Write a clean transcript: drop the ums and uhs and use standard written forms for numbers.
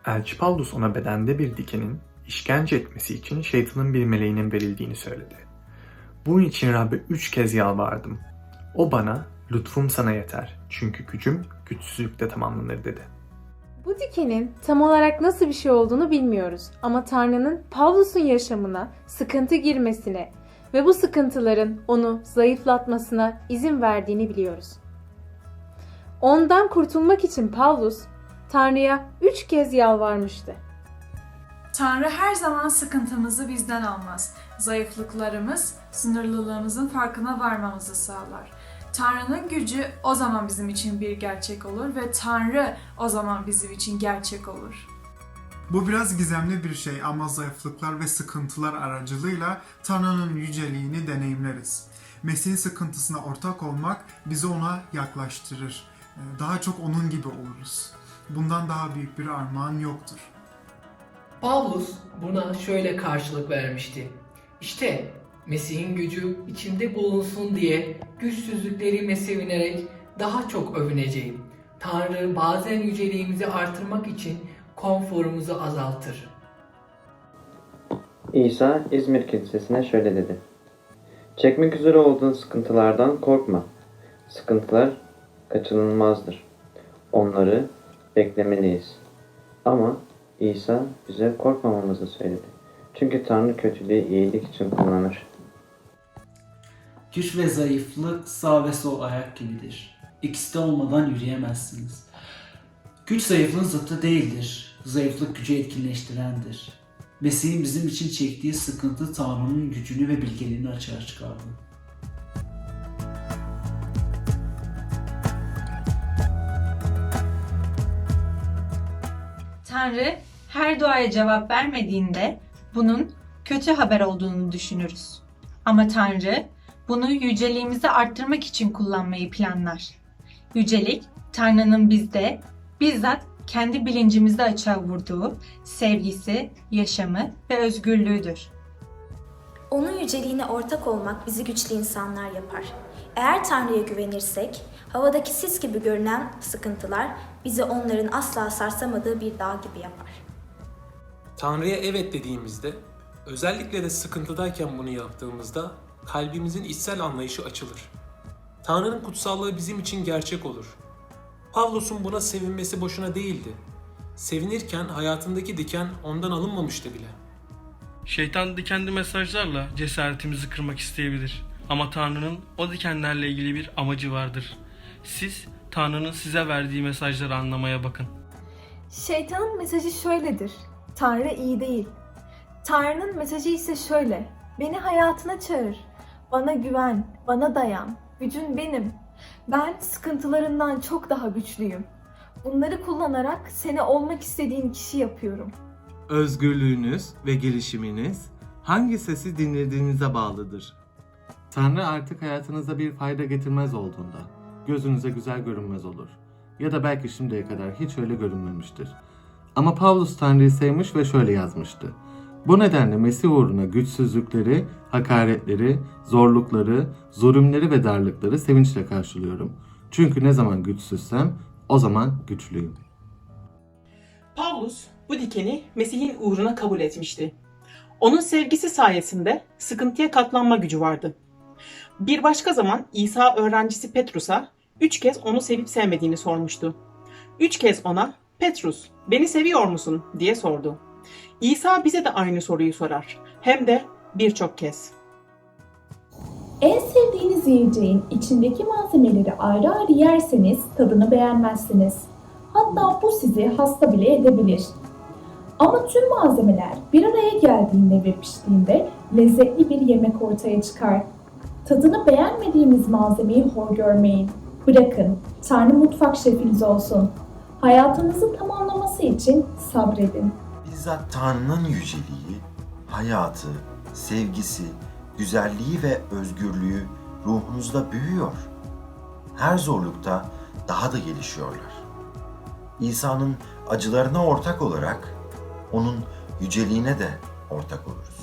Elçi Pavlus ona bedende bir dikenin işkence etmesi için şeytanın bir meleğinin verildiğini söyledi. Bunun için Rab'be 3 kez yalvardım. O bana, lütfum sana yeter çünkü gücüm güçsüzlükte tamamlanır dedi. Bu dikenin tam olarak nasıl bir şey olduğunu bilmiyoruz ama Tanrı'nın Pavlus'un yaşamına sıkıntı girmesine ve bu sıkıntıların onu zayıflatmasına izin verdiğini biliyoruz. Ondan kurtulmak için Pavlus, Tanrı'ya 3 kez yalvarmıştı. Tanrı her zaman sıkıntımızı bizden almaz. Zayıflıklarımız, sınırlılığımızın farkına varmamızı sağlar. Tanrı'nın gücü o zaman bizim için bir gerçek olur ve Tanrı o zaman bizim için gerçek olur. Bu biraz gizemli bir şey ama zayıflıklar ve sıkıntılar aracılığıyla Tanrı'nın yüceliğini deneyimleriz. Mesih'in sıkıntısına ortak olmak bizi ona yaklaştırır. Daha çok onun gibi oluruz. Bundan daha büyük bir armağan yoktur. Pavlus buna şöyle karşılık vermişti. İşte Mesih'in gücü içimde bulunsun diye güçsüzlüklerime sevinerek daha çok övüneceğim. Tanrı bazen yüceliğimizi artırmak için konforumuzu azaltır. İsa İzmir Kilisesi'ne şöyle dedi. Çekmek üzere olduğun sıkıntılardan korkma. Sıkıntılar kaçınılmazdır. Onları beklemeliyiz. Ama İsa bize korkmamamızı söyledi. Çünkü Tanrı kötülüğü iyilik için kullanır. Güç ve zayıflık sağ ve sol ayak gibidir. İkisi de olmadan yürüyemezsiniz. Güç zayıflığın zıttı değildir. Zayıflık gücü etkinleştirendir. Mesih'in bizim için çektiği sıkıntı Tanrı'nın gücünü ve bilgeliğini açığa çıkardı. Tanrı her duaya cevap vermediğinde bunun kötü haber olduğunu düşünürüz. Ama Tanrı bunu yüceliğimizi arttırmak için kullanmayı planlar. Yücelik, Tanrı'nın bizde bizzat kendi bilincimizde açığa vurduğu sevgisi, yaşamı ve özgürlüğüdür. Onun yüceliğine ortak olmak bizi güçlü insanlar yapar. Eğer Tanrı'ya güvenirsek, havadaki sis gibi görünen sıkıntılar bizi onların asla sarsamadığı bir dağ gibi yapar. Tanrı'ya evet dediğimizde, özellikle de sıkıntıdayken bunu yaptığımızda kalbimizin içsel anlayışı açılır. Tanrı'nın kutsallığı bizim için gerçek olur. Pavlus'un buna sevinmesi boşuna değildi. Sevinirken hayatındaki diken ondan alınmamıştı bile. Şeytan dikenli mesajlarla cesaretimizi kırmak isteyebilir. Ama Tanrı'nın o dikenlerle ilgili bir amacı vardır. Siz Tanrı'nın size verdiği mesajları anlamaya bakın. Şeytanın mesajı şöyledir. Tanrı iyi değil. Tanrı'nın mesajı ise şöyle. Beni hayatına çağır. Bana güven, bana dayan. Gücün benim. Ben sıkıntılarından çok daha güçlüyüm. Bunları kullanarak seni olmak istediğin kişi yapıyorum. Özgürlüğünüz ve gelişiminiz hangi sesi dinlediğinize bağlıdır. Tanrı artık hayatınıza bir fayda getirmez olduğunda gözünüze güzel görünmez olur. Ya da belki şimdiye kadar hiç öyle görünmemiştir. Ama Pavlus Tanrı'yı sevmiş ve şöyle yazmıştı. Bu nedenle Mesih uğruna güçsüzlükleri, hakaretleri, zorlukları, zulümleri ve darlıkları sevinçle karşılıyorum. Çünkü ne zaman güçsüzsem o zaman güçlüyüm. Pavlus bu dikeni Mesih'in uğruna kabul etmişti. Onun sevgisi sayesinde sıkıntıya katlanma gücü vardı. Bir başka zaman İsa öğrencisi Petrus'a 3 kez onu sevip sevmediğini sormuştu. 3 kez ona "Petrus, beni seviyor musun?" diye sordu. İsa bize de aynı soruyu sorar. Hem de birçok kez. En sevdiğiniz yiyeceğin içindeki malzemeleri ayrı ayrı yerseniz tadını beğenmezsiniz. Hatta bu sizi hasta bile edebilir. Ama tüm malzemeler bir araya geldiğinde ve piştiğinde lezzetli bir yemek ortaya çıkar. Tadını beğenmediğiniz malzemeyi hor görmeyin. Bırakın, Tanrı mutfak şefiniz olsun. Hayatınızı tamamlaması için sabredin. Bizzat Tanrı'nın yüceliği, hayatı, sevgisi, güzelliği ve özgürlüğü ruhunuzda büyüyor. Her zorlukta daha da gelişiyorlar. İsa'nın acılarına ortak olarak onun yüceliğine de ortak oluruz.